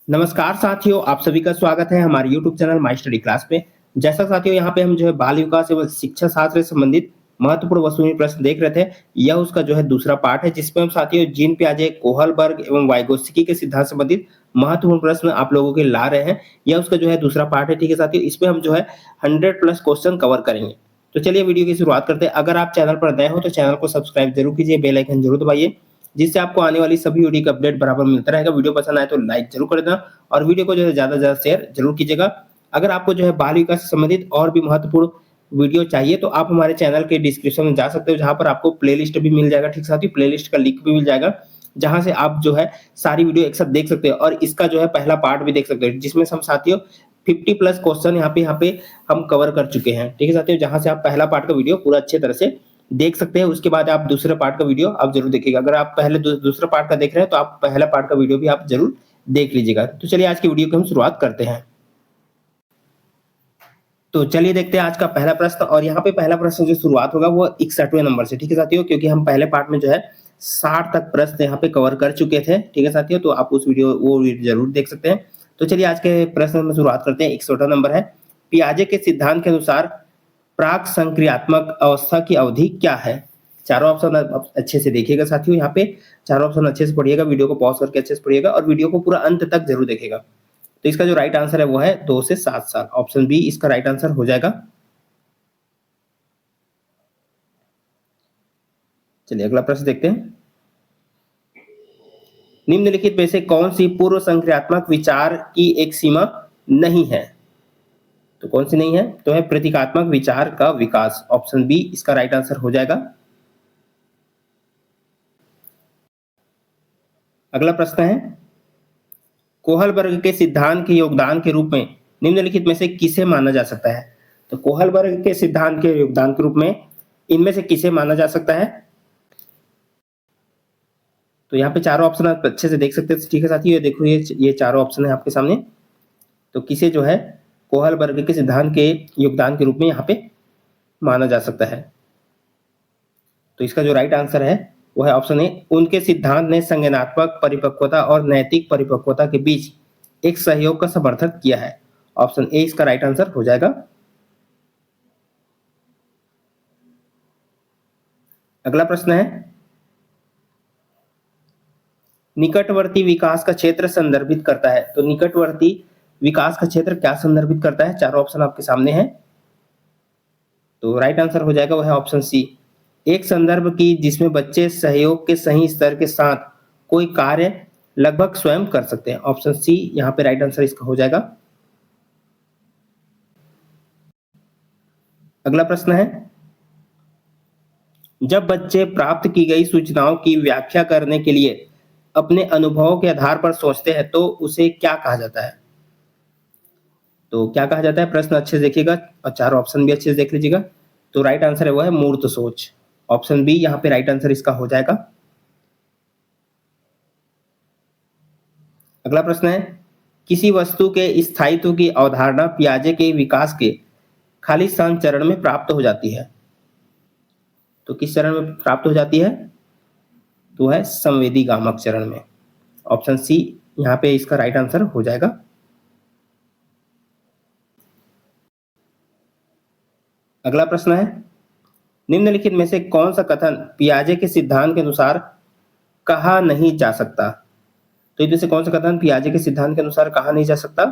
नमस्कार साथियों, आप सभी का स्वागत है हमारे YouTube channel my study class में। जैसा साथियों यहाँ पे हम जो है बाल विकास एवं शिक्षा शास्त्र से संबंधित महत्वपूर्ण वस्तुनिष्ठ प्रश्न देख रहे थे। यह उसका जो है दूसरा पार्ट है जिसमें हम साथियों जीन पियाजे, कोहलबर्ग एवं वाइगोत्स्की के सिद्धांत संबंधित महत्वपूर्ण प्रश्न आप लोगों के ला रहे हैं। यह उसका जो है दूसरा पार्ट है, ठीक है साथियों। इसमें हम जो है 100 प्लस क्वेश्चन कवर करेंगे। तो चलिए वीडियो की शुरुआत करते हैं। अगर आप चैनल पर नए हो तो चैनल को सब्सक्राइब जरूर कीजिए, बेल आइकन जरूर दबाइए, जिससे आपको आने वाली सभी वीडियो का अपडेट बराबर मिलता रहेगा। वीडियो पसंद आए तो लाइक जरूर कर देना और वीडियो को जो है ज़्यादा से ज़्यादा शेयर जरूर कीजिएगा। अगर आपको जो है बाल विकास से संबंधित और भी महत्वपूर्ण वीडियो चाहिए तो आप हमारे चैनल के डिस्क्रिप्शन में जा सकते हो, जहाँ पर आपको प्लेलिस्ट भी मिल जाएगा, ठीक साथी। प्लेलिस्ट का लिंक भी मिल जाएगा, जहाँ से आप जो है सारी वीडियो एक साथ देख सकते हो और इसका जो है पहला पार्ट भी देख सकते हो, जिसमें हम साथियों 50 प्लस क्वेश्चन यहाँ पे हम कवर कर चुके हैं, ठीक है साथियों। जहाँ से आप पहला पार्ट का वीडियो पूरा अच्छे तरह से देख सकते हैं। उसके बाद आप दूसरे पार्ट का वीडियो आप जरूर देखिएगा। अगर आप पहले दूसरा पार्ट का देख रहे हैं तो आप पहला पार्ट का वीडियो भी आप जरूर देख लीजिएगा। तो चलिए आज की वीडियो की हम शुरुआत करते हैं। तो चलिए देखते हैं आज का पहला प्रश्न। और यहाँ पे पहला प्रश्न जो शुरुआत होगा वो 61वें नंबर से, ठीक है साथियों। क्योंकि हम पहले पार्ट में जो है 60 तक प्रश्न यहाँ पे कवर कर चुके थे, ठीक है साथियों। तो आप उस वीडियो वो जरूर देख सकते हैं। तो चलिए आज के प्रश्न में शुरुआत करते हैं। 61वां नंबर है, पियाजे के सिद्धांत के अनुसार प्राक संक्रियात्मक अवस्था की अवधि क्या है? चारों ऑप्शन अच्छे से देखिएगा साथियों। यहाँ पे चारों ऑप्शन अच्छे से पढ़िएगा, वीडियो को पॉज करके अच्छे से पढ़िएगा और वीडियो को पूरा अंत तक जरूर देखिएगा। तो इसका जो राइट आंसर है वो है 2 से 7 साल। ऑप्शन बी इसका राइट आंसर हो जाएगा। चलिए अगला प्रश्न देखते हैं। निम्नलिखित में से कौन सी पूर्व संक्रियात्मक विचार की एक सीमा नहीं है? तो कौन सी नहीं है? तो है प्रतीकात्मक विचार का विकास। ऑप्शन बी इसका राइट आंसर हो जाएगा। अगला प्रश्न है, कोहलबर्ग के सिद्धांत के योगदान के रूप में निम्नलिखित में से किसे माना जा सकता है? तो कोहलबर्ग के सिद्धांत के योगदान के रूप में इनमें से किसे माना जा सकता है? तो यहाँ पे चारों ऑप्शन आप अच्छे से देख सकते हैं, ठीक है साथियों। ये देखो, ये चारों ऑप्शन है आपके सामने। तो किसे जो है कोहलबर्ग के सिद्धांत के योगदान के रूप में यहाँ पे माना जा सकता है? तो इसका जो राइट आंसर है वो है ऑप्शन ए। उनके सिद्धांत ने संज्ञानात्मक परिपक्वता और नैतिक परिपक्वता के बीच एक सहयोग का समर्थन किया है। ऑप्शन ए इसका राइट आंसर हो जाएगा। अगला प्रश्न है, निकटवर्ती विकास का क्षेत्र संदर्भित करता है। तो निकटवर्ती विकास का क्षेत्र क्या संदर्भित करता है? चारों ऑप्शन आपके सामने हैं। तो राइट आंसर हो जाएगा वो है ऑप्शन सी। एक संदर्भ की जिसमें बच्चे सहयोग के सही स्तर के साथ कोई कार्य लगभग स्वयं कर सकते हैं। ऑप्शन सी यहाँ पे राइट आंसर इसका हो जाएगा। अगला प्रश्न है, जब बच्चे प्राप्त की गई सूचनाओं की व्याख्या करने के लिए अपने अनुभवों के आधार पर सोचते हैं तो उसे क्या कहा जाता है? तो क्या कहा जाता है? प्रश्न अच्छे से देखिएगा और चारों ऑप्शन भी अच्छे से देख लीजिएगा। तो राइट आंसर है वो है मूर्त सोच। ऑप्शन बी यहाँ पे राइट आंसर इसका हो जाएगा। अगला प्रश्न है, किसी वस्तु के स्थायित्व की अवधारणा पियाजे के विकास के खालिस्तान चरण में प्राप्त हो जाती है। तो किस चरण में प्राप्त हो जाती है? तो है संवेदी गामक चरण में। ऑप्शन सी यहाँ पे इसका राइट आंसर हो जाएगा। अगला प्रश्न है, निम्नलिखित में से कौन सा कथन पियाजे के सिद्धांत के अनुसार कहा नहीं जा सकता? तो इनमें से कौन सा कथन पियाजे के सिद्धांत के अनुसार कहा नहीं जा सकता?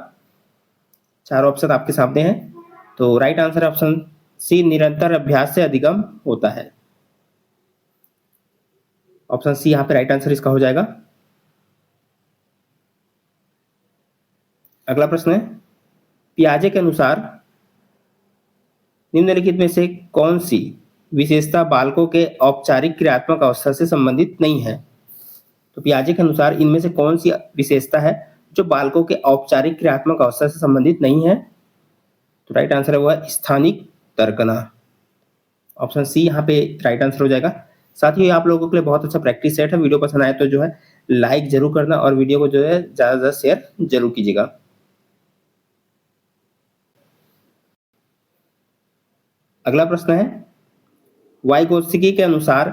चार ऑप्शन आपके सामने हैं। तो राइट आंसर ऑप्शन सी, निरंतर अभ्यास से अधिगम होता है। ऑप्शन सी यहाँ पे राइट आंसर इसका हो जाएगा। अगला प्रश्न है, पियाजे के अनुसार निम्नलिखित में से कौन सी विशेषता बालकों के औपचारिक क्रियात्मक अवस्था से संबंधित नहीं है? तो पियाजे के अनुसार इनमें से कौन सी विशेषता है जो बालकों के औपचारिक क्रियात्मक अवस्था से संबंधित नहीं है? तो राइट आंसर है वो है स्थानिक तर्कना। ऑप्शन सी यहाँ पे राइट आंसर हो जाएगा। साथ ही आप लोगों के लिए बहुत अच्छा प्रैक्टिस सेट है। वीडियो पसंद आए तो जो है लाइक जरूर करना और वीडियो को जो है ज्यादा से ज्यादा शेयर जरूर कीजिएगा। अगला प्रश्न है, वाइगोत्स्की के अनुसार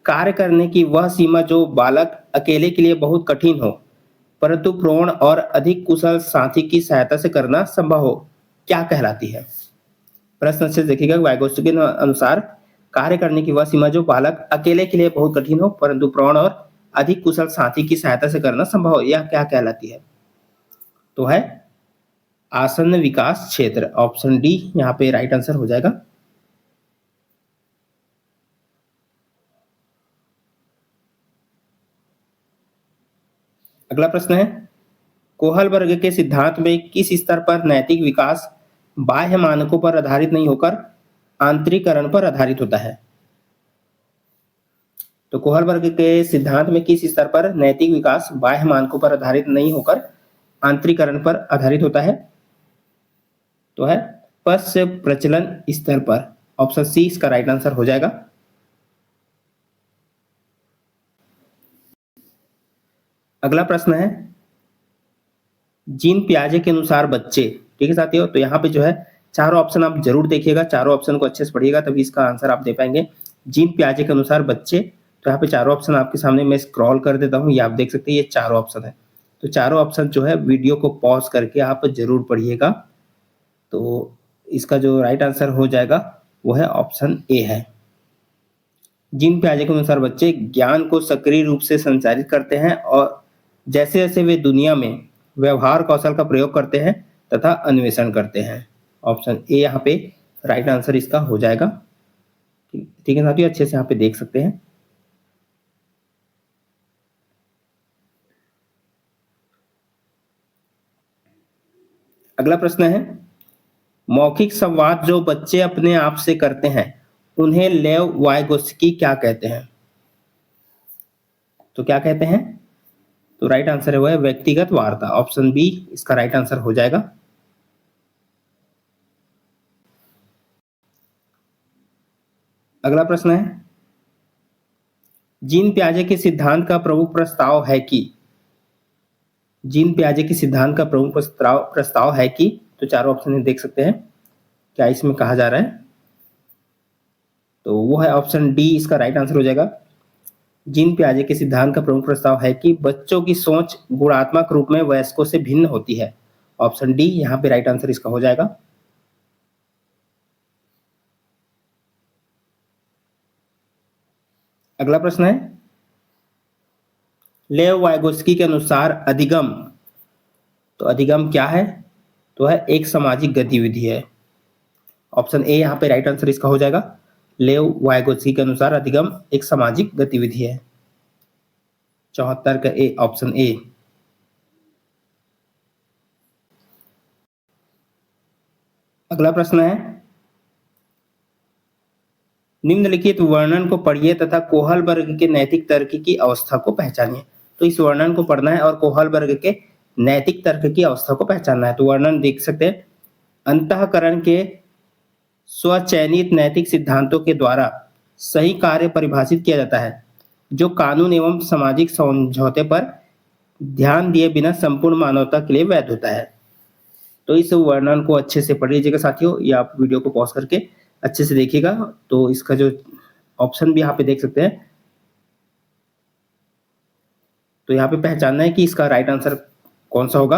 कार्य करने की वह सीमा जो बालक अकेले के लिए बहुत कठिन हो परंतु प्रौढ़ और अधिक कुशल साथी की सहायता से करना संभव हो, क्या कहलाती है? प्रश्न अच्छे से देखिएगा। वाइगोत्स्की के अनुसार कार्य करने की वह सीमा जो बालक अकेले के लिए बहुत कठिन हो, परंतु प्रौढ़ और अधिक कुशल साथी की सहायता से करना संभव हो, यह क्या कहलाती है? तो है आसन्न विकास क्षेत्र। ऑप्शन डी यहाँ पे राइट आंसर हो जाएगा। अगला प्रश्न है, कोहल वर्ग के सिद्धांत में किस स्तर पर नैतिक विकास बाह्य मानकों पर आधारित नहीं होकर आंतरिकरण पर आधारित होता है? तो कोहल वर्ग के सिद्धांत में किस स्तर पर नैतिक विकास बाह्य मानकों पर आधारित नहीं होकर आंतरिकरण पर आधारित होता है? तो है पश्च प्रचलन स्तर पर। ऑप्शन सी इसका राइट आंसर हो जाएगा। अगला प्रश्न है, जीन पियाजे के अनुसार बच्चे, ठीक है साथियों, तो यहाँ पे जो है चारों ऑप्शन आप जरूर देखिएगा, चारों ऑप्शन को अच्छे से पढ़िएगा तभी इसका आंसर आप दे पाएंगे। जीन पियाजे के अनुसार बच्चे, तो यहाँ पे चारों ऑप्शन आपके सामने मैं स्क्रॉल कर देता हूँ, ये आप देख सकते हैं ये चारों ऑप्शन है। तो चारों ऑप्शन जो है वीडियो को पॉज करके आप जरूर पढ़िएगा। तो इसका जो राइट आंसर हो जाएगा वो है ऑप्शन ए है। जीन पियाजे के अनुसार बच्चे ज्ञान को सक्रिय रूप से संचारित करते हैं और जैसे जैसे वे दुनिया में व्यवहार कौशल का प्रयोग करते हैं तथा अन्वेषण करते हैं। ऑप्शन ए यहाँ पे राइट आंसर इसका हो जाएगा। ठीक है साथियों, अच्छे से यहाँ पे देख सकते हैं। अगला प्रश्न है, मौखिक संवाद जो बच्चे अपने आप से करते हैं उन्हें लेव वाइगोत्स्की क्या कहते हैं? तो क्या कहते हैं? तो राइट आंसर है वो है व्यक्तिगत वार्ता। ऑप्शन बी इसका राइट आंसर हो जाएगा। अगला प्रश्न है, जीन पियाजे के सिद्धांत का प्रमुख प्रस्ताव है कि, जीन पियाजे के सिद्धांत का प्रमुख प्रस्ताव है कि, तो चारों ऑप्शन देख सकते हैं क्या इसमें कहा जा रहा है? तो वो है ऑप्शन डी इसका राइट आंसर हो जाएगा। जीन पियाजे के सिद्धांत का प्रमुख प्रस्ताव है कि बच्चों की सोच गुणात्मक रूप में वयस्कों से भिन्न होती है। ऑप्शन डी यहाँ पे राइट आंसर इसका हो जाएगा। अगला प्रश्न है, लेव वाइगोत्स्की के अनुसार अधिगम, तो अधिगम क्या है? तो है एक सामाजिक गतिविधि है। ऑप्शन ए यहाँ पे राइट आंसर इसका हो जाएगा। लेव वाइगोत्स्की के अनुसार अधिगम एक सामाजिक गतिविधि है। 74 का ए, ऑप्शन ए। अगला प्रश्न है, निम्नलिखित वर्णन को पढ़िए तथा कोहल वर्ग के नैतिक तर्क की अवस्था को पहचानिए। तो इस वर्णन को पढ़ना है और कोहल वर्ग के नैतिक तर्क की अवस्था को पहचानना है। तो वर्णन देख सकते हैं, अंतःकरण के स्वचयनित नैतिक सिद्धांतों के द्वारा सही कार्य परिभाषित किया जाता है जो कानून एवं सामाजिक समझौते पर ध्यान दिए बिना संपूर्ण मानवता के लिए वैध होता है। तो इस वर्णन को अच्छे से पढ़ लीजिएगा साथियों, या आप वीडियो को पॉज करके अच्छे से देखिएगा। तो इसका जो ऑप्शन भी यहाँ पे देख सकते हैं, तो यहाँ पे पहचानना है कि इसका राइट आंसर कौन सा होगा।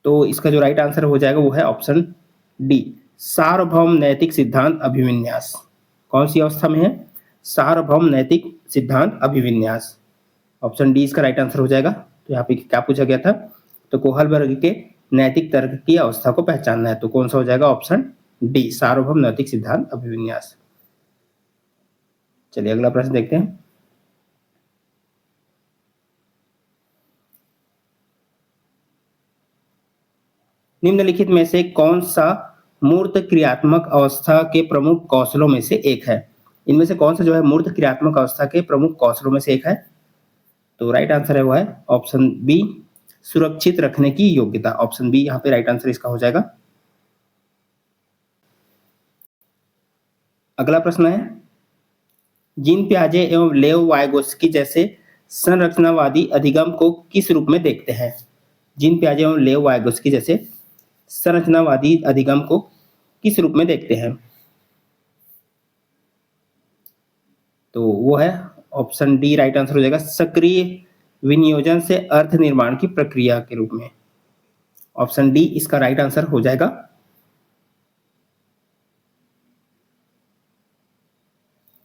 तो इसका जो राइट आंसर हो जाएगा वो है ऑप्शन डी, सार्वभौम नैतिक सिद्धांत अभिविन्यास। कौन सी अवस्था में है? सार्वभौम नैतिक सिद्धांत अभिविन्यास। ऑप्शन डी इसका राइट आंसर हो जाएगा। तो यहाँ पे क्या पूछा गया था? तो कोहल वर्ग के नैतिक तर्क की अवस्था को पहचानना है। तो कौन सा हो जाएगा? ऑप्शन डी, सार्वभौम नैतिक सिद्धांत अभिविन्यास। चलिए अगला प्रश्न देखते हैं। निम्नलिखित में से कौन सा मूर्त क्रियात्मक अवस्था के प्रमुख कौशलों में से एक है? इनमें से कौन सा जो है मूर्त क्रियात्मक अवस्था के प्रमुख कौशलों में से एक है? तो राइट आंसर है वो है ऑप्शन बी, सुरक्षित रखने की योग्यता। ऑप्शन बी यहाँ पे राइट आंसर इसका हो जाएगा। अगला प्रश्न है, जीन पियाजे एवं लेव वाइगोत्स्की जैसे संरचनावादी अधिगम को किस रूप में देखते हैं? जीन पियाजे एवं लेव वाइगोत्स्की जैसे संरचनावादी अधिगम को किस रूप में देखते हैं? तो वो है ऑप्शन डी राइट आंसर हो जाएगा, सक्रिय विनियोजन से अर्थ निर्माण की प्रक्रिया के रूप में। ऑप्शन डी इसका राइट आंसर हो जाएगा।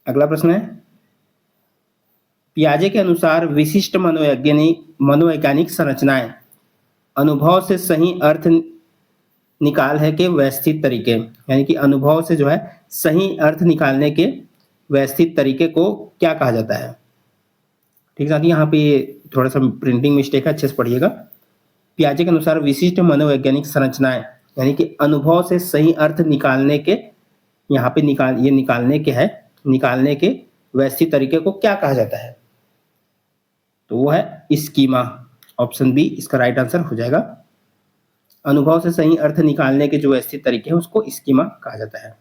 अगला प्रश्न है, पियाजे के अनुसार विशिष्ट मनोवैज्ञानिक संरचनाएं अनुभव से सही अर्थ निकाल है के व्यवस्थित तरीके, यानी कि अनुभव से जो है सही अर्थ निकालने के व्यवस्थित तरीके को क्या कहा जाता है। ठीक है साथी, यहाँ पे थोड़ा सा प्रिंटिंग मिस्टेक है, अच्छे से पढ़िएगा। पियाजे के अनुसार विशिष्ट मनोवैज्ञानिक संरचनाएं यानी कि अनुभव से सही अर्थ निकालने के, यहाँ पे निकालने के है, निकालने के व्यवस्थित तरीके को क्या कहा जाता है, तो वो है स्कीमा। ऑप्शन बी इसका राइट आंसर हो जाएगा। अनुभव से सही अर्थ निकालने के जो व्यवस्थित तरीके हैं उसको स्कीमा कहा जाता है।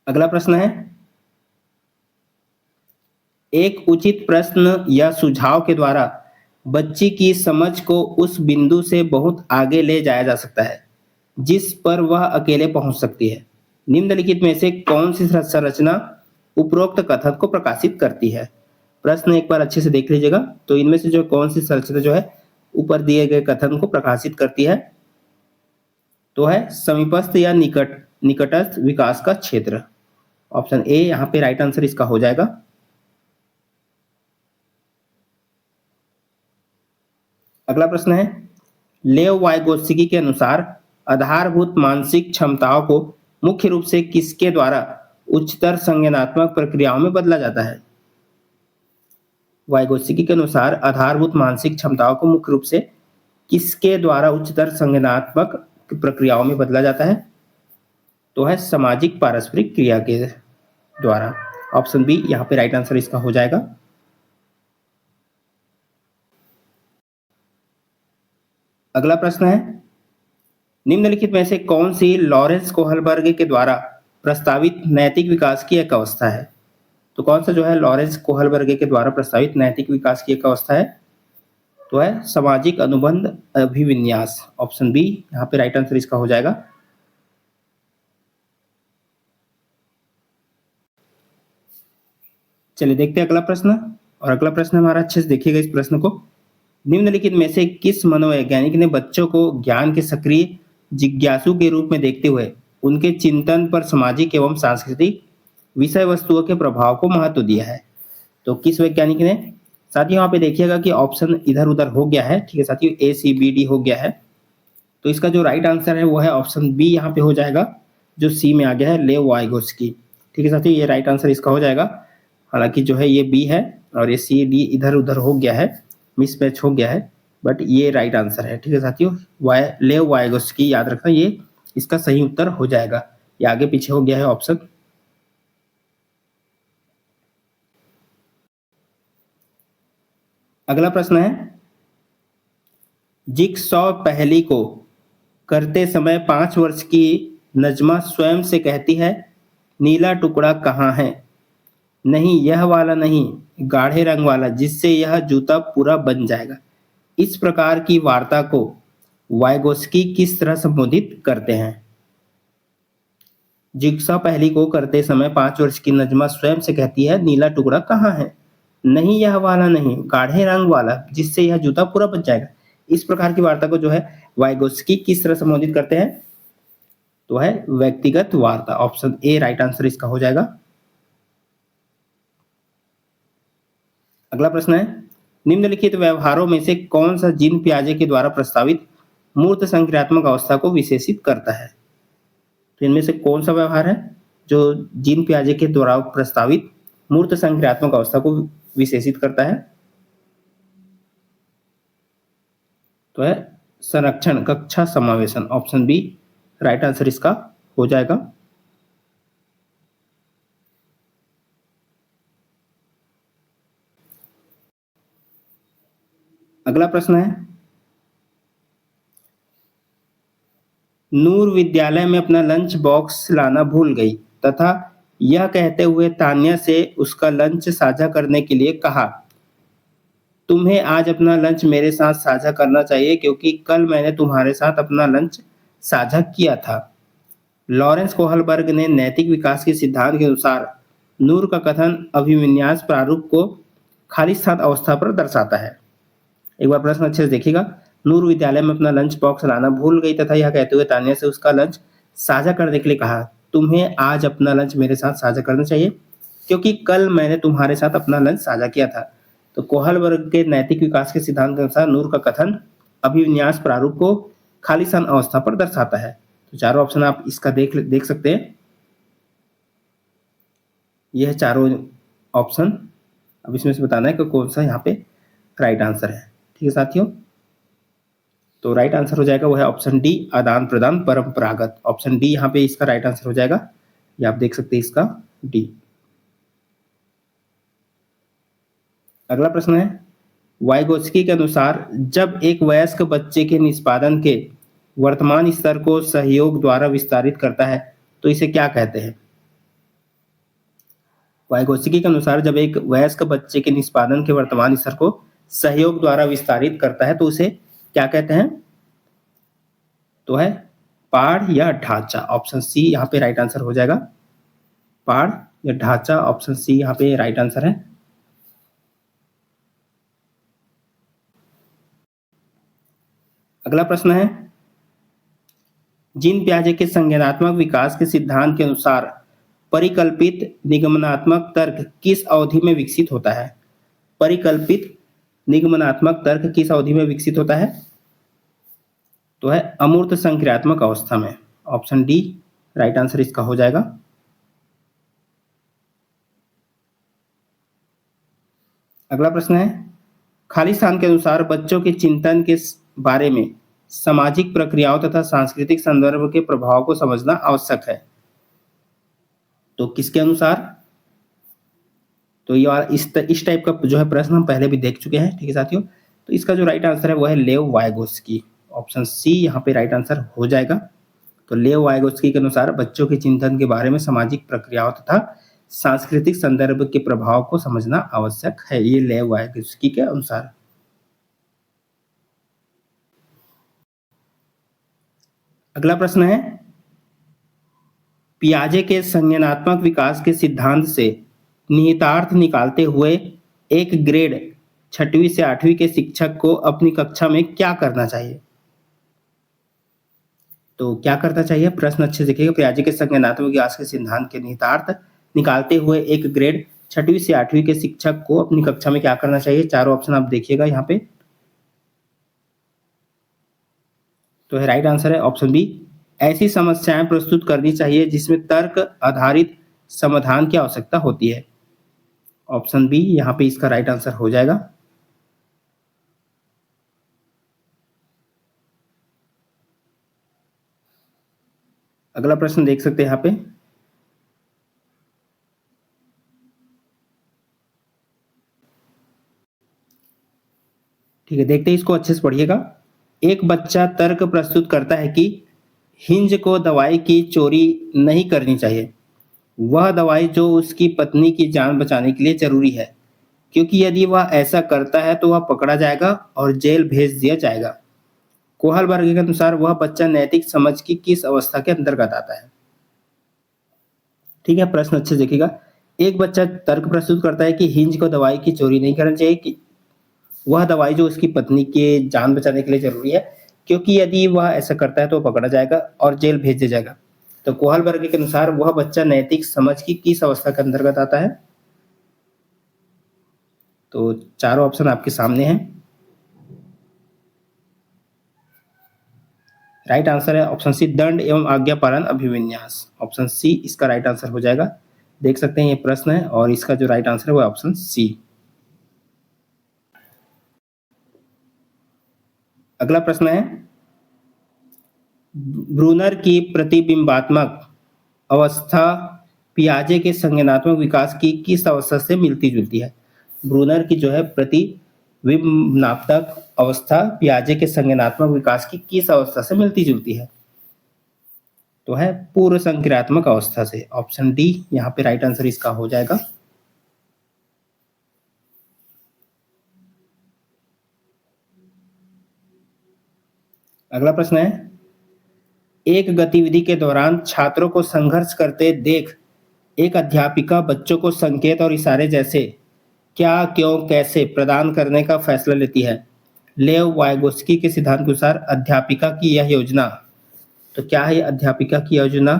अगला प्रश्न है, एक उचित प्रश्न या सुझाव के द्वारा बच्ची की समझ को उस बिंदु से बहुत आगे ले जाया जा सकता है जिस पर वह अकेले पहुंच सकती है। निम्नलिखित में से कौन सी संरचना उपरोक्त कथन को प्रकाशित करती है। प्रश्न एक बार अच्छे से देख लीजिएगा। तो इनमें से जो कौन सी संरचना जो है ऊपर दिए गए कथन को प्रकाशित करती है, तो है समीपस्थ या निकटस्थ विकास का क्षेत्र। ऑप्शन ए यहाँ पे राइट आंसर इसका हो जाएगा। अगला प्रश्न है, लेव वाइगोत्स्की के अनुसार आधारभूत मानसिक क्षमताओं को मुख्य रूप से किसके द्वारा उच्चतर संज्ञानात्मक प्रक्रियाओं में बदला जाता है। वाइगोत्स्की के अनुसार आधारभूत मानसिक क्षमताओं को मुख्य रूप से किसके द्वारा उच्चतर संज्ञानात्मक प्रक्रियाओं में बदला जाता है, तो है सामाजिक पारस्परिक क्रिया के द्वारा। ऑप्शन बी यहाँ पे राइट आंसर इसका हो जाएगा। अगला प्रश्न है, निम्नलिखित में से कौन सी लॉरेंस कोहलबर्ग के द्वारा प्रस्तावित नैतिक विकास की एक अवस्था है। तो कौन सा जो है लॉरेंस कोहलबर्ग के द्वारा प्रस्तावित नैतिक विकास की एक अवस्था है, तो है सामाजिक अनुबंध अभिविन्यास। ऑप्शन बी यहाँ पे राइट आंसर इसका हो जाएगा। चलिए देखते हैं अगला प्रश्न। और अगला प्रश्न हमारा अच्छे से देखिएगा इस प्रश्न को। निम्नलिखित में से किस मनोवैज्ञानिक ने बच्चों को ज्ञान के सक्रिय जिज्ञासु के रूप में देखते हुए उनके चिंतन पर सामाजिक एवं सांस्कृतिक विषय वस्तुओं के प्रभाव को महत्व दिया है। तो किस वैज्ञानिक ने। साथियों यहाँ पे देखिएगा कि ऑप्शन इधर उधर हो गया है। ठीक है साथियों, ए सी बी डी हो गया है। तो इसका जो राइट आंसर है वो है ऑप्शन बी यहाँ पे हो जाएगा, जो सी में आ गया है, लेव वाइगोत्स्की। ठीक है साथियों, ये राइट आंसर इसका हो जाएगा। हालांकि जो है ये बी है और ये सी डी इधर उधर हो गया है, मिसमैच हो गया है, बट ये राइट आंसर है। ठीक है साथियों, लेव वाइगोत्स्की याद रखना, ये इसका सही उत्तर हो जाएगा। ये आगे पीछे हो गया है ऑप्शन। अगला प्रश्न है, जिगसॉ पहेली को करते समय 5 वर्ष की नजमा स्वयं से कहती है, नीला टुकड़ा कहाँ है, नहीं यह वाला नहीं, गाढ़े रंग वाला जिससे यह जूता पूरा बन जाएगा। इस प्रकार की वार्ता को वाइगोत्स्की किस तरह संबोधित करते हैं। जिगसॉ पहेली को करते समय 5 वर्ष की नजमा स्वयं से कहती है, नीला टुकड़ा कहाँ है, नहीं यह वाला नहीं, गाढ़े रंग वाला जिससे यह जूता पूरा बन जाएगा। इस प्रकार की वार्ता को जो है वाइगोत्स्की किस तरह संबोधित करते हैं, तो है व्यक्तिगत वार्ता। ऑप्शन ए राइट आंसर इसका हो जाएगा। अगला प्रश्न है, निम्नलिखित व्यवहारों में से कौन सा जीन पियाजे के द्वारा प्रस्तावित मूर्त संक्रियात्मक अवस्था को विशेषित करता है। तो इनमें से कौन सा व्यवहार है जो जीन पियाजे के द्वारा प्रस्तावित मूर्त संक्रियात्मक अवस्था को विशेषित करता है, तो है संरक्षण कक्षा समावेशन। ऑप्शन बी राइट आंसर इसका हो जाएगा। अगला प्रश्न है, नूर विद्यालय में अपना लंच बॉक्स लाना भूल गई तथा यह कहते हुए तान्या से उसका लंच साझा करने के लिए कहा, तुम्हें आज अपना लंच मेरे साथ साझा करना चाहिए क्योंकि कल मैंने तुम्हारे साथ अपना लंच साझा किया था। लॉरेंस कोहलबर्ग ने नैतिक विकास के सिद्धांत के अनुसार नूर का कथन अभिविन्यास प्रारूप को खालिस्तान अवस्था पर दर्शाता है। एक बार प्रश्न अच्छे से देखिएगा। नूर विद्यालय में अपना लंच बॉक्स लाना भूल गई तथा यह कहते हुए तान्या से उसका लंच साझा करने के लिए कहा, तुम्हें आज अपना लंच मेरे साथ साझा करना चाहिए क्योंकि कल मैंने तुम्हारे साथ अपना लंच साझा किया था। तो कोहलबर्ग के नैतिक विकास के सिद्धांत के अनुसार नूर का कथन अभिविन्यास प्रारूप को खालिस्तान अवस्था पर दर्शाता है। तो चारों ऑप्शन आप इसका देख सकते हैं। यह चारों ऑप्शन अब इसमें से बताना है कि कौन सा यहाँ पे राइट आंसर है। ठीक है साथियों, तो राइट आंसर हो जाएगा वो है ऑप्शन डी, आदान प्रदान परंपरागत। ऑप्शन डी यहाँ पे इसका राइट आंसर हो जाएगा। ये आप देख सकते हैं इसका डी। अगला प्रश्न है, वाइगोत्स्की के अनुसार जब एक वयस्क बच्चे के निष्पादन के वर्तमान स्तर को सहयोग द्वारा विस्तारित करता है तो इसे क्या कहते हैं? वाइगोत्स्की के अनुसार जब एक वयस्क बच्चे के निष्पादन के वर्तमान स्तर को सहयोग द्वारा विस्तारित करता है तो उसे क्या कहते हैं? तो है पाठ या ढांचा। ऑप्शन सी यहाँ पे राइट आंसर हो जाएगा। पाठ या ढांचा, ऑप्शन सी यहाँ पे राइट आंसर है। अगला प्रश्न है, जीन पियाजे के संज्ञानात्मक विकास के सिद्धांत के अनुसार परिकल्पित निगमनात्मक तर्क किस अवधि में विकसित होता है? परिकल्पित निगमनात्मक तर्क किस अवधि में विकसित होता है? तो है अमूर्त संक्रियात्मक अवस्था में। ऑप्शन डी राइट आंसर इसका हो जाएगा। अगला प्रश्न है, खालिस्तान के अनुसार बच्चों के चिंतन के बारे में सामाजिक प्रक्रियाओं तथा सांस्कृतिक संदर्भ के प्रभाव को समझना आवश्यक है। तो किसके अनुसार? तो ये इस टाइप का जो है प्रश्न हम पहले भी देख चुके हैं। ठीक है साथियों, तो इसका जो राइट आंसर है वो है लेव वाइगोत्स्की। ऑप्शन सी यहाँ पे राइट आंसर हो जाएगा। तो लेव वाइगोत्स्की के अनुसार बच्चों के चिंतन के बारे में सामाजिक प्रक्रियाओं तथा सांस्कृतिक संदर्भ के प्रभाव को समझना आवश्यक है, ये लेव वाइगोत्स्की के अनुसार। अगला प्रश्न है, पियाजे के संज्ञानात्मक विकास के सिद्धांत से निहितार्थ निकालते हुए एक ग्रेड 6वीं से 8वीं के शिक्षक को अपनी कक्षा में क्या करना चाहिए? तो क्या करना चाहिए? प्रश्न अच्छे से देखिएगा। पियाजे के संज्ञानात्मक विकास के सिद्धांत के निहितार्थ निकालते हुए एक ग्रेड 6वीं से 8वीं के शिक्षक को अपनी कक्षा में क्या करना चाहिए? चारों ऑप्शन आप देखिएगा यहाँ पे। तो है राइट आंसर है ऑप्शन बी, ऐसी समस्याएं प्रस्तुत करनी चाहिए जिसमें तर्क आधारित समाधान की आवश्यकता होती है। ऑप्शन बी यहाँ पे इसका राइट आंसर हो जाएगा। अगला प्रश्न देख सकते हैं यहाँ पे, ठीक है, देखते हैं इसको अच्छे से पढ़िएगा। एक बच्चा तर्क प्रस्तुत करता है कि हिंज को दवाई की चोरी नहीं करनी चाहिए। वह दवाई जो उसकी पत्नी की जान बचाने के लिए जरूरी है, क्योंकि यदि वह ऐसा करता है तो वह पकड़ा जाएगा और जेल भेज दिया जाएगा। कोहलबर्ग के अनुसार वह बच्चा नैतिक समझ की किस अवस्था के अंतर्गत आता है? ठीक है, प्रश्न अच्छे से देखिएगा। एक बच्चा तर्क प्रस्तुत करता है कि हिंज को दवाई की चोरी नहीं करनी चाहिए, कि वह दवाई जो उसकी पत्नी के जान बचाने के लिए जरूरी है, क्योंकि यदि वह ऐसा करता है तो पकड़ा जाएगा और जेल भेज दिया जाएगा। तो कोहलबर्ग के अनुसार वह बच्चा नैतिक समझ की किस अवस्था के अंतर्गत आता है? तो चारों ऑप्शन आपके सामने हैं। राइट आंसर है ऑप्शन सी, दंड एवं आज्ञा पालन अभिविन्यास। ऑप्शन सी इसका राइट आंसर हो जाएगा। देख सकते हैं ये प्रश्न है और इसका जो राइट आंसर है वो ऑप्शन सी। अगला प्रश्न है, ब्रूनर की प्रतिबिंबात्मक अवस्था पियाजे के संज्ञानात्मक विकास की किस अवस्था से मिलती जुलती है? ब्रूनर की जो है प्रतिबिंबात्मक अवस्था पियाजे के संज्ञानात्मक विकास की किस अवस्था से मिलती जुलती है? तो है पूर्व संक्रियात्मक अवस्था से। ऑप्शन डी यहाँ पे राइट आंसर इसका हो जाएगा। अगला प्रश्न है, एक गतिविधि के दौरान छात्रों को संघर्ष करते देख एक अध्यापिका बच्चों को संकेत और इशारे जैसे क्या, क्यों, कैसे प्रदान करने का फैसला लेती है। लेव वाइगोस्की के सिद्धांत के अनुसार अध्यापिका की यह योजना, तो क्या है अध्यापिका की योजना?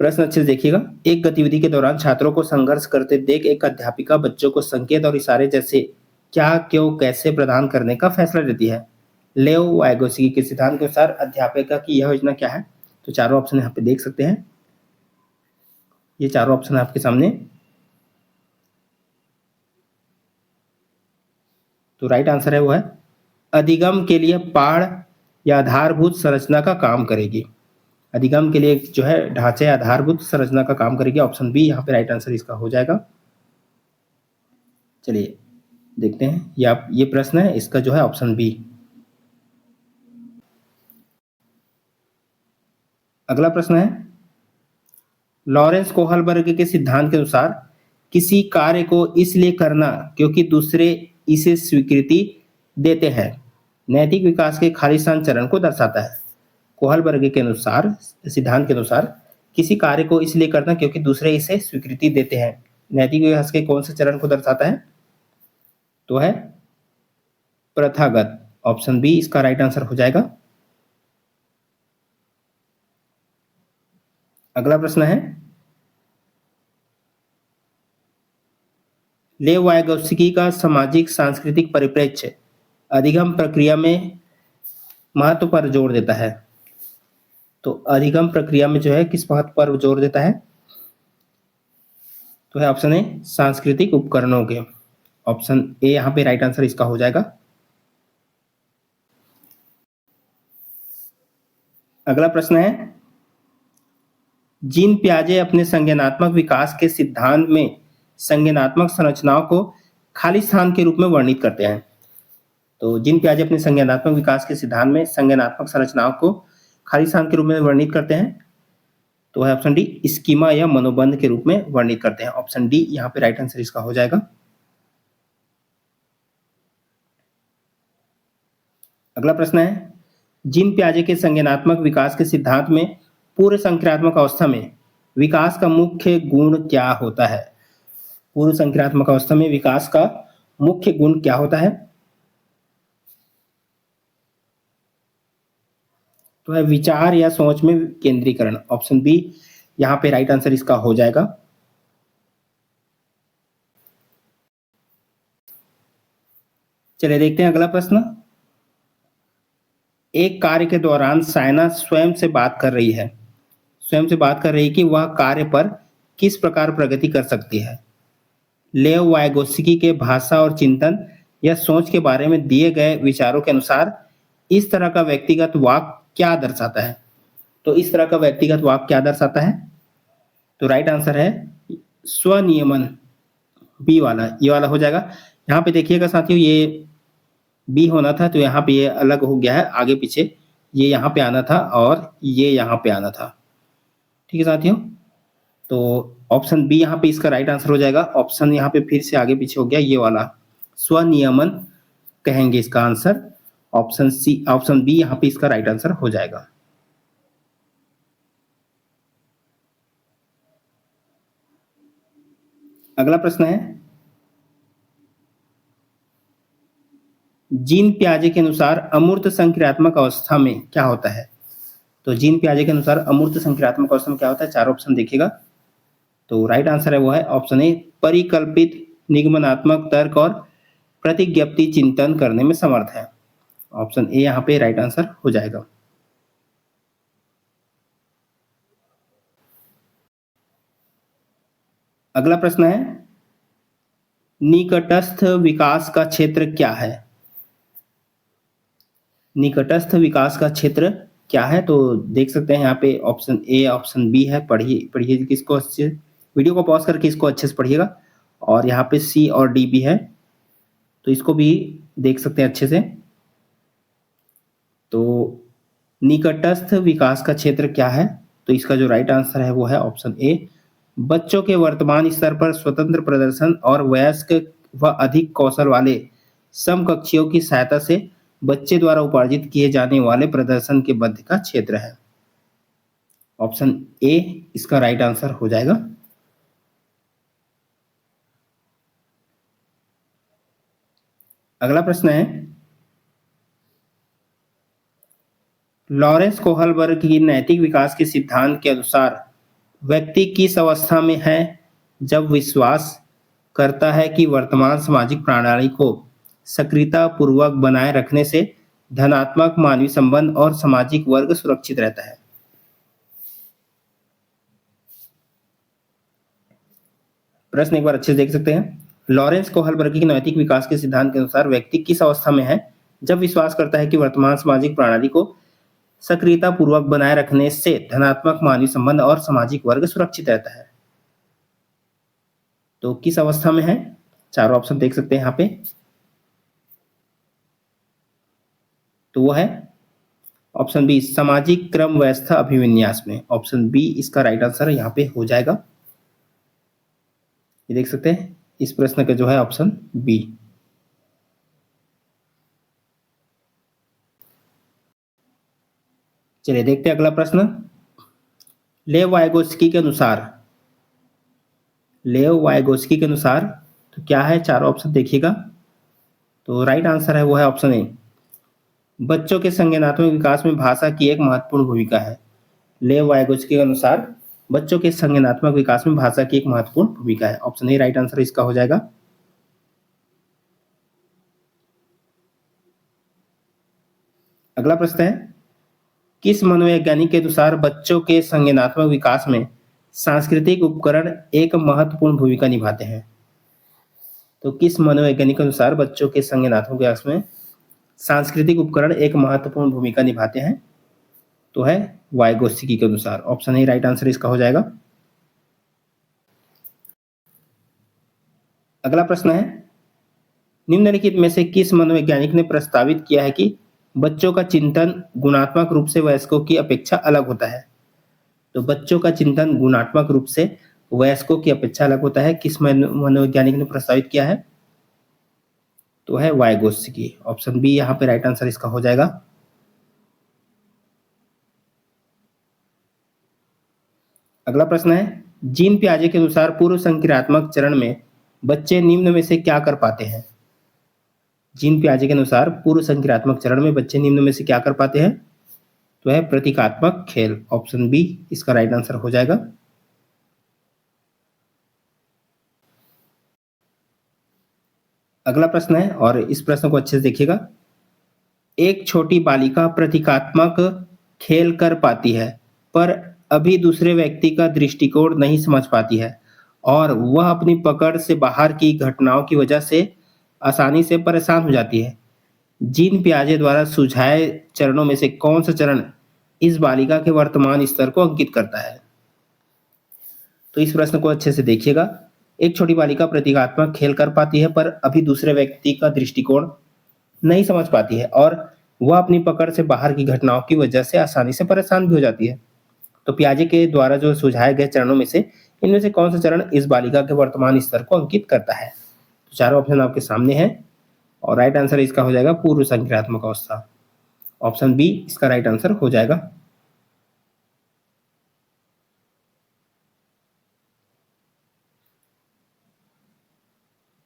प्रश्न अच्छे से देखिएगा। एक गतिविधि के दौरान छात्रों को संघर्ष करते देख एक अध्यापिका बच्चों को संकेत और इशारे जैसे क्या, क्यों, कैसे प्रदान करने का फैसला लेती है। लेव वाइगोस्की के सिद्धांत के अनुसार अध्यापिका की यह योजना क्या है? तो चारों ऑप्शन यहाँ पे देख सकते हैं। ये चारों ऑप्शन आपके सामने। तो राइट आंसर है वो है अधिगम के लिए पाढ़ या आधारभूत संरचना का काम करेगी। अधिगम के लिए जो है ढांचे आधारभूत संरचना का काम करेगी। ऑप्शन बी यहाँ पे राइट आंसर इसका हो जाएगा। चलिए देखते हैं ये प्रश्न है, इसका जो है ऑप्शन बी। अगला प्रश्न है लॉरेंस कोहलबर्ग के सिद्धांत के अनुसार किसी कार्य को इसलिए करना क्योंकि दूसरे इसे स्वीकृति देते हैं नैतिक विकास के खालिस्तान चरण को दर्शाता है। कोहलबर्ग के अनुसार सिद्धांत के अनुसार किसी कार्य को इसलिए करना क्योंकि दूसरे इसे स्वीकृति देते हैं नैतिक विकास के कौन से चरण को दर्शाता है? तो है प्रथागत। ऑप्शन बी इसका राइट आंसर हो जाएगा। अगला प्रश्न है लेव वाइगोत्स्की का सामाजिक सांस्कृतिक परिप्रेक्ष्य अधिगम प्रक्रिया में महत्व पर जोर देता है। तो अधिगम प्रक्रिया में जो है किस महत्व पर जोर देता है? तो है ऑप्शन ए सांस्कृतिक उपकरणों के। ऑप्शन ए यहाँ पे राइट आंसर इसका हो जाएगा। अगला प्रश्न है जीन पियाजे अपने संज्ञानात्मक विकास के सिद्धांत में संज्ञानात्मक संरचनाओं को खाली स्थान के रूप में वर्णित करते हैं। तो जीन पियाजे अपने संज्ञानात्मक विकास के सिद्धांत में संज्ञानात्मक संरचनाओं को खाली स्थान के रूप में वर्णित करते हैं। तो है ऑप्शन डी स्कीमा या मनोबंध के रूप में वर्णित करते हैं। ऑप्शन डी यहाँ पे राइट आंसर इसका हो जाएगा। अगला प्रश्न है जीन पियाजे के संज्ञानात्मक विकास के सिद्धांत में पूर्व संक्रियात्मक अवस्था में विकास का मुख्य गुण क्या होता है? पूर्व संक्रियात्मक अवस्था में विकास का मुख्य गुण क्या होता है? तो है विचार या सोच में केंद्रीकरण। ऑप्शन बी यहाँ पे राइट आंसर इसका हो जाएगा। चलिए देखते हैं अगला प्रश्न। एक कार्य के दौरान सायना स्वयं से बात कर रही है कि वह कार्य पर किस प्रकार प्रगति कर सकती है। लेव वाइगोत्स्की के भाषा और चिंतन या सोच के बारे में दिए गए विचारों के अनुसार इस तरह का व्यक्तिगत वाक्य क्या दर्शाता है? तो इस तरह का व्यक्तिगत वाक्य क्या दर्शाता है? तो राइट आंसर है स्वनियमन। बी वाला, ये वाला हो जाएगा। यहाँ पे देखिएगा साथियों, ये बी होना था तो यहाँ पे ये अलग हो गया है, आगे पीछे ये यहाँ पे आना था और ये यहाँ पे आना था। ठीक है साथियों, तो ऑप्शन बी यहाँ पे इसका राइट आंसर हो जाएगा। ऑप्शन यहाँ पे फिर से आगे पीछे हो गया, ये वाला स्वनियमन कहेंगे इसका आंसर। ऑप्शन बी यहाँ पे इसका राइट आंसर हो जाएगा। अगला प्रश्न है जीन पियाजे के अनुसार अमूर्त संक्रियात्मक अवस्था में क्या होता है? तो जीन पियाजे के अनुसार अमूर्त संक्रियात्मक अवस्था में क्या होता है? चार ऑप्शन देखिएगा। तो राइट आंसर है वो है ऑप्शन ए परिकल्पित निगमनात्मक तर्क और प्रतिज्ञप्ति चिंतन करने में समर्थ है। ऑप्शन ए यहाँ पे राइट आंसर हो जाएगा। अगला प्रश्न है निकटस्थ विकास का क्षेत्र क्या है? निकटस्थ विकास का क्षेत्र क्या है? तो देख सकते हैं यहाँ पे ऑप्शन ए ऑप्शन बी है। पढ़िए किसको अच्छे, वीडियो को पॉज करके इसको अच्छे से पढ़िएगा। और यहाँ पे सी और डी भी है, तो इसको भी देख सकते हैं अच्छे से। तो निकटस्थ विकास का क्षेत्र क्या है? तो इसका जो राइट आंसर है वो है ऑप्शन ए बच्चों के वर्तमान स्तर पर स्वतंत्र प्रदर्शन और वयस्क व अधिक कौशल वाले समकक्षियों की सहायता से बच्चे द्वारा उपार्जित किए जाने वाले प्रदर्शन के मध्य का क्षेत्र है। ऑप्शन ए इसका राइट आंसर हो जाएगा। अगला प्रश्न है, लॉरेंस कोहलबर्ग की नैतिक विकास के सिद्धांत के अनुसार व्यक्ति किस अवस्था में है जब विश्वास करता है कि वर्तमान सामाजिक प्रणाली को सक्रियता पूर्वक बनाए रखने से धनात्मक मानवीय संबंध और सामाजिक वर्ग सुरक्षित रहता है। प्रश्न एक बार अच्छे से देख सकते हैं। लॉरेंस कोहलबर्ग की नैतिक विकास के सिद्धांत के अनुसार व्यक्ति किस अवस्था में है जब विश्वास करता है कि वर्तमान सामाजिक प्रणाली को सक्रियता पूर्वक बनाए रखने से धनात्मक मानवीय संबंध और सामाजिक वर्ग सुरक्षित रहता है। तो किस अवस्था में है, चारों ऑप्शन देख सकते हैं यहाँ पे। तो वो है ऑप्शन बी, सामाजिक क्रम व्यवस्था अभिविन्यास में। ऑप्शन बी इसका राइट आंसर यहाँ पे हो जाएगा। ये देख सकते हैं इस प्रश्न का जो है ऑप्शन बी। चलिए देखते हैं अगला प्रश्न। लेव वाइगोत्स्की के अनुसार तो क्या है, चारों ऑप्शन देखिएगा। तो राइट आंसर है वो है ऑप्शन ए, बच्चों के संज्ञानात्मक विकास में भाषा की एक महत्वपूर्ण भूमिका है। लेव वाइगोत्स्की के अनुसार बच्चों के संज्ञानात्मक विकास में भाषा की एक महत्वपूर्ण भूमिका है। ऑप्शन ए राइट आंसर इसका हो जाएगा। अगला प्रश्न है, किस मनोवैज्ञानिक के अनुसार बच्चों के संज्ञानात्मक विकास में सांस्कृतिक उपकरण एक महत्वपूर्ण भूमिका निभाते हैं? तो किस मनोवैज्ञानिक के अनुसार बच्चों के संज्ञानात्मक विकास में सांस्कृतिक उपकरण एक महत्वपूर्ण भूमिका निभाते हैं? तो है वाइगोत्स्की के अनुसार। ऑप्शन ए राइट आंसर इसका हो जाएगा। अगला प्रश्न है, निम्नलिखित में से किस मनोवैज्ञानिक ने प्रस्तावित किया है कि बच्चों का चिंतन गुणात्मक रूप से वयस्कों की अपेक्षा अलग होता है? तो बच्चों का चिंतन गुणात्मक रूप से वयस्कों की अपेक्षा अलग होता है, किस मनोवैज्ञानिक ने प्रस्तावित किया है? तो है वाइगोत्स्की। ऑप्शन बी यहाँ पे राइट आंसर इसका हो जाएगा। अगला प्रश्न है, जीन पियाजे के अनुसार पूर्व संक्रियात्मक चरण में बच्चे निम्न में से क्या कर पाते हैं? जीन पियाजे के अनुसार पूर्व संक्रियात्मक चरण में बच्चे निम्न में से क्या कर पाते हैं? तो है प्रतीकात्मक खेल। ऑप्शन बी इसका राइट आंसर हो जाएगा। अगला प्रश्न है और इस प्रश्न को अच्छे से देखिएगा। एक छोटी बालिका प्रतीकात्मक खेल कर पाती है पर अभी दूसरे व्यक्ति का दृष्टिकोण नहीं समझ पाती है और वह अपनी पकड़ से बाहर की घटनाओं की वजह से आसानी से परेशान हो जाती है। जीन पियाजे द्वारा सुझाए चरणों में से कौन सा चरण इस बालिका के वर्तमान स्तर को अंकित करता है? तो इस प्रश्न को अच्छे से देखिएगा। एक छोटी बालिका प्रतीकात्मक खेल कर पाती है पर अभी दूसरे व्यक्ति का दृष्टिकोण नहीं समझ पाती है और वह अपनी पकड़ से बाहर की घटनाओं की वजह से आसानी से परेशान भी हो जाती है। तो पियाजे के द्वारा जो सुझाए गए चरणों में से इनमें से कौन सा चरण इस बालिका के वर्तमान स्तर को अंकित करता है? तो चारों ऑप्शन आपके सामने हैं और राइट आंसर इसका हो जाएगा पूर्व संक्रियात्मक अवस्था। ऑप्शन बी इसका राइट आंसर हो जाएगा।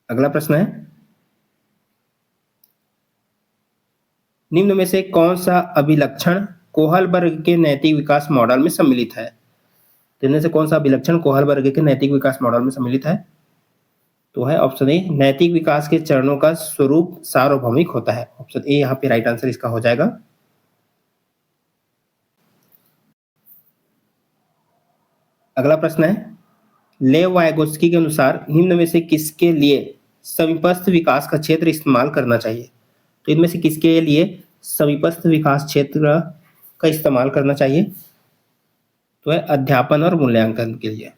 अगला प्रश्न है, निम्न में से कौन सा अभिलक्षण कोहलबर्ग के नैतिक विकास मॉडल में सम्मिलित है? तो इनमें से कौन सा अभिलक्षण कोहलबर्ग के नैतिक विकास मॉडल में सम्मिलित है? तो है ऑप्शन ए, नैतिक विकास के चरणों का स्वरूप सार्वभौमिक होता है। ऑप्शन ए यहाँ पे राइट आंसर इसका हो जाएगा। अगला प्रश्न है, लेव वाइगोत्स्की के अनुसार निम्न में से किसके लिए समीपस्थ विकास का क्षेत्र इस्तेमाल करना चाहिए? तो इनमें से किसके लिए समीपस्थ विकास क्षेत्र का इस्तेमाल करना चाहिए? तो है अध्यापन और मूल्यांकन के लिए।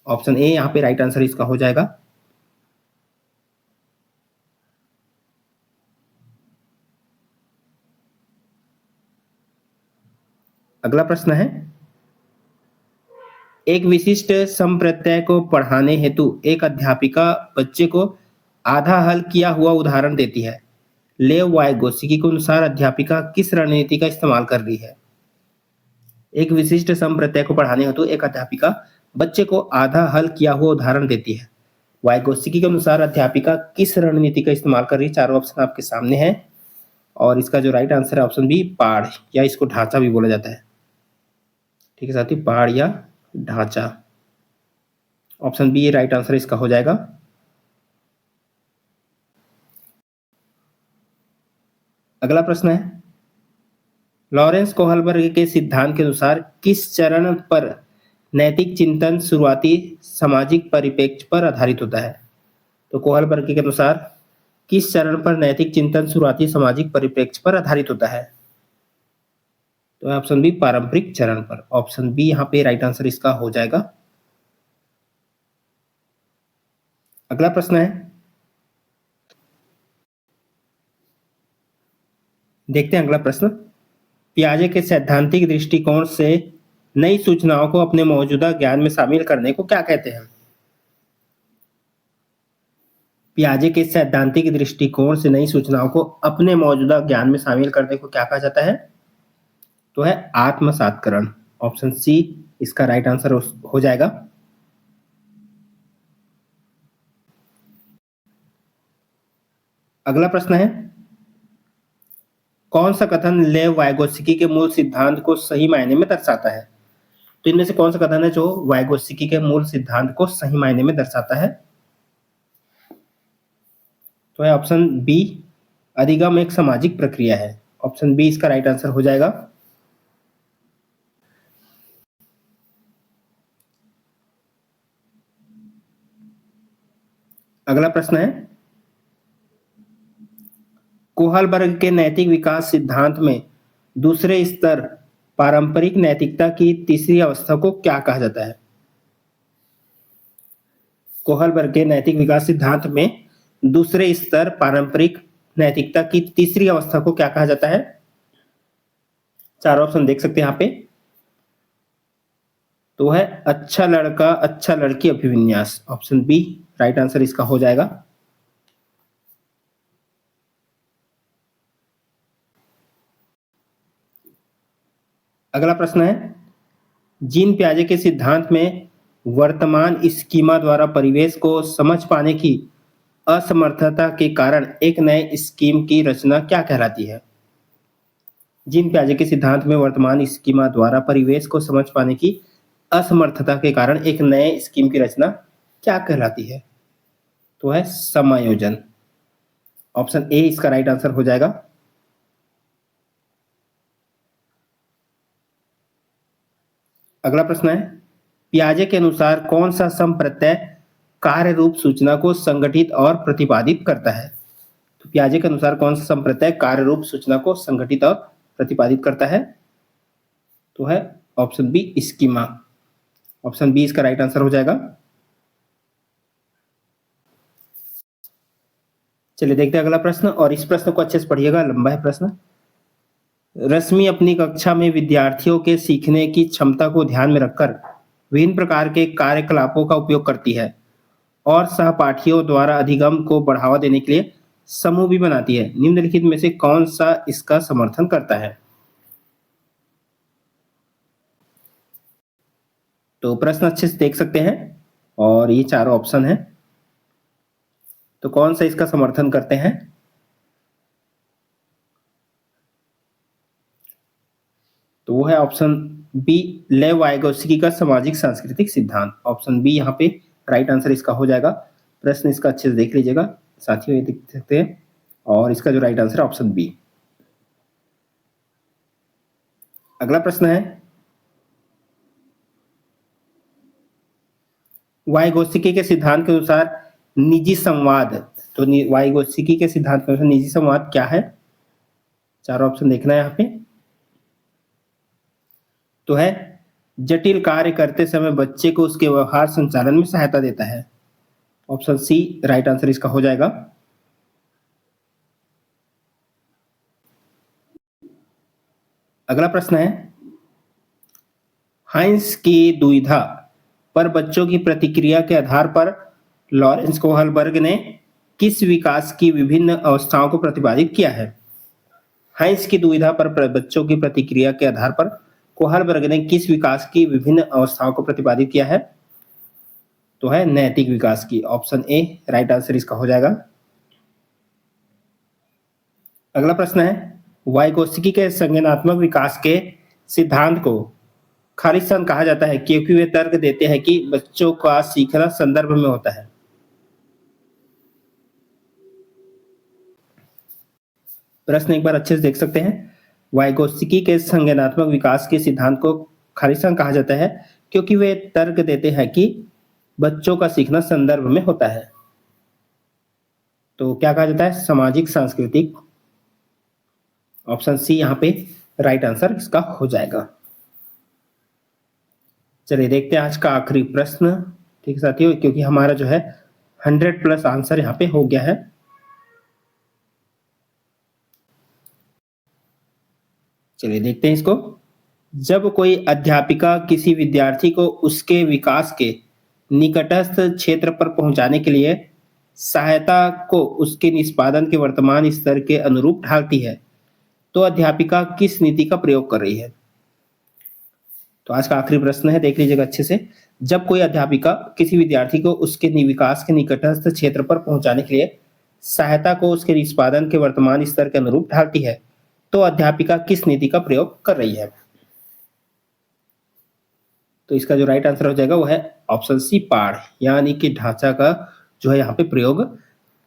ऑप्शन ए यहाँ पे राइट आंसर इसका हो जाएगा। अगला प्रश्न है, एक विशिष्ट संप्रत्यय को पढ़ाने हेतु एक अध्यापिका बच्चे को आधा हल किया हुआ उदाहरण देती है लेव वाइगोत्स्की के अनुसार अध्यापिका किस रणनीति का इस्तेमाल कर रही है? एक विशिष्ट सम प्रत्यय को पढ़ाने हेतु एक अध्यापिका बच्चे को आधा हल किया हुआ उदाहरण देती है। वाइगोत्स्की के अनुसार अध्यापिका किस रणनीति का इस्तेमाल कर रही है? चारों ऑप्शन आपके सामने हैं और इसका जो राइट आंसर है ऑप्शन बी, पाढ़, या इसको ढांचा भी बोला जाता है। ठीक है साथी, पाढ़ या ढांचा। ऑप्शन बी राइट आंसर इसका हो जाएगा। अगला प्रश्न है, लॉरेंस कोहलबर्ग के सिद्धांत के अनुसार किस चरण पर नैतिक चिंतन शुरुआती सामाजिक परिप्रेक्ष्य पर आधारित होता है? तो कोहलबर्ग के अनुसार किस चरण पर नैतिक चिंतन शुरुआती सामाजिक परिप्रेक्ष्य पर आधारित होता है? तो ऑप्शन बी, पारंपरिक चरण पर। ऑप्शन बी यहाँ पे राइट आंसर इसका हो जाएगा। अगला प्रश्न है, देखते हैं अगला प्रश्न। पियाजे के सैद्धांतिक दृष्टिकोण से नई सूचनाओं को अपने मौजूदा ज्ञान में शामिल करने को क्या कहते हैं? पियाजे के सैद्धांतिक दृष्टिकोण से नई सूचनाओं को अपने मौजूदा ज्ञान में शामिल करने को क्या कहा जाता है? तो है आत्मसात्करण। ऑप्शन सी इसका राइट आंसर हो जाएगा। अगला प्रश्न है, कौन सा कथन लेव वाइगोत्स्की के मूल सिद्धांत को सही मायने में दर्शाता है? तो इनमें से कौन सा कथन है जो वाइगोत्स्की के मूल सिद्धांत को सही मायने में दर्शाता है? तो है ऑप्शन बी, अधिगम एक सामाजिक प्रक्रिया है। ऑप्शन बी इसका राइट आंसर हो जाएगा। अगला प्रश्न है, कोहलबर्ग के नैतिक विकास सिद्धांत में दूसरे स्तर पारंपरिक नैतिकता की तीसरी अवस्था को क्या कहा जाता है? कोहलबर्ग के नैतिक विकास सिद्धांत में दूसरे स्तर पारंपरिक नैतिकता की तीसरी अवस्था को क्या कहा जाता है? चार ऑप्शन देख सकते हैं यहाँ पे। तो है अच्छा लड़का अच्छा लड़की अभिविन्यास। ऑप्शन बी राइट आंसर इसका हो जाएगा। अगला प्रश्न है, जीन पियाजे के सिद्धांत में वर्तमान स्कीमा द्वारा परिवेश को समझ पाने की असमर्थता के कारण एक नए स्कीम की रचना क्या कहलाती है? जीन पियाजे के सिद्धांत में वर्तमान स्कीमा द्वारा परिवेश को समझ पाने की असमर्थता के कारण एक नए स्कीम की रचना क्या कहलाती है? तो है समायोजन। ऑप्शन ए इसका राइट आंसर हो जाएगा। अगला प्रश्न है, पियाजे के अनुसार कौन सा सम प्रत्यय कार्य रूप सूचना को संगठित और प्रतिपादित करता है? तो पियाजे के अनुसार कौन सा सम प्रत्यय कार्य रूप सूचना को संगठित और प्रतिपादित करता है? तो है option B, schema. Option B इसका राइट आंसर हो जाएगा। चलिए देखते हैं अगला प्रश्न, और इस प्रश्न को अच्छे से पढ़िएगा, लंबा है प्रश्न। रश्मि अपनी कक्षा में विद्यार्थियों के सीखने की क्षमता को ध्यान में रखकर विभिन्न प्रकार के कार्यकलापों का उपयोग करती है और सहपाठियों द्वारा अधिगम को बढ़ावा देने के लिए समूह भी बनाती है। निम्नलिखित में से कौन सा इसका समर्थन करता है? तो प्रश्न अच्छे से देख सकते हैं और ये चारों ऑप्शन है, तो कौन सा इसका समर्थन करते हैं? तो वो है ऑप्शन बी, लेव वाइगोत्स्की का सामाजिक सांस्कृतिक सिद्धांत। ऑप्शन बी यहाँ पे राइट आंसर इसका हो जाएगा। प्रश्न इसका अच्छे से देख लीजिएगा साथियों, ये देख सकते हैं, और इसका जो राइट आंसर है ऑप्शन बी। अगला प्रश्न है, वाइगोत्स्की के सिद्धांत के अनुसार निजी संवाद, तो वाइगोत्स्की के सिद्धांत के अनुसार निजी संवाद क्या है? चार ऑप्शन देखना है यहाँ पे। तो है जटिल कार्य करते समय बच्चे को उसके व्यवहार संचालन में सहायता देता है। ऑप्शन सी राइट आंसर इसका हो जाएगा। अगला प्रश्न है, हाइंस की दुविधा पर बच्चों की प्रतिक्रिया के आधार पर लॉरेंस कोहलबर्ग ने किस विकास की विभिन्न अवस्थाओं को प्रतिपादित किया है? हाइंस की दुविधा पर बच्चों की प्रतिक्रिया के आधार पर कोहलबर्ग ने किस विकास की विभिन्न अवस्थाओं को प्रतिपादित किया है? तो है नैतिक विकास की। ऑप्शन ए राइट आंसर इसका हो जाएगा। अगला प्रश्न है, वाइगोत्स्की के संज्ञानात्मक विकास के सिद्धांत को खालिस्तान कहा जाता है क्योंकि वे तर्क देते हैं कि बच्चों का सीखना संदर्भ में होता है। प्रश्न एक बार अच्छे से देख सकते हैं। वाइगोत्स्की के संज्ञानात्मक विकास के सिद्धांत को खालिस्तान कहा जाता है क्योंकि वे तर्क देते हैं कि बच्चों का सीखना संदर्भ में होता है। तो क्या कहा जाता है? सामाजिक सांस्कृतिक। ऑप्शन सी यहाँ पे राइट आंसर इसका हो जाएगा। चलिए देखते हैं आज का आखिरी प्रश्न। ठीक है साथियों, क्योंकि हमारा जो है 100+ आंसर यहाँ पे हो गया है। चलिए देखते हैं इसको। जब कोई अध्यापिका किसी विद्यार्थी को उसके विकास के निकटस्थ क्षेत्र पर पहुंचाने के लिए सहायता को उसके निष्पादन के वर्तमान स्तर के अनुरूप ढालती है, तो अध्यापिका किस नीति का प्रयोग कर रही है? तो आज का आखिरी प्रश्न है, देख लीजिएगा अच्छे से। जब कोई अध्यापिका किसी विद्यार्थी को उसके विकास के निकटस्थ क्षेत्र पर पहुंचाने के लिए सहायता को उसके निष्पादन के वर्तमान स्तर के अनुरूप ढालती है, तो अध्यापिका किस नीति का प्रयोग कर रही है? तो इसका जो राइट आंसर हो जाएगा वो है ऑप्शन सी पाढ़, यानी कि ढांचा का जो है यहाँ पे प्रयोग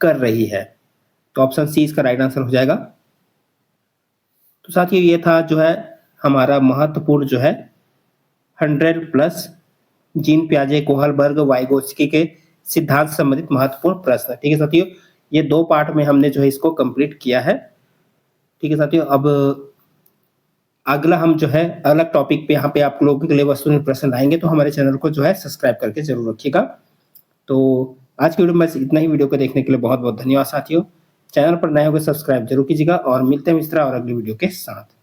कर रही है। तो ऑप्शन सी इसका राइट आंसर हो जाएगा। तो साथियों ये था जो है हमारा महत्वपूर्ण जो है 100+ जीन पियाजे कोहलबर्ग वाइगोत्स्की के सिद्धांत से संबंधित महत्वपूर्ण प्रश्न। ठीक है साथियों, ये 2 पार्ट में हमने जो है इसको कंप्लीट किया है। ठीक है साथियों, अब अगला हम जो है अलग टॉपिक पे यहाँ पे आप लोगों के लिए वस्तुनिष्ठ प्रश्न लाएंगे, तो हमारे चैनल को जो है सब्सक्राइब करके जरूर रखिएगा। तो आज की वीडियो में बस इतना ही। वीडियो को देखने के लिए बहुत बहुत धन्यवाद साथियों। चैनल पर नए हो गए सब्सक्राइब जरूर कीजिएगा और मिलते हैं मित्रा और अगली वीडियो के साथ।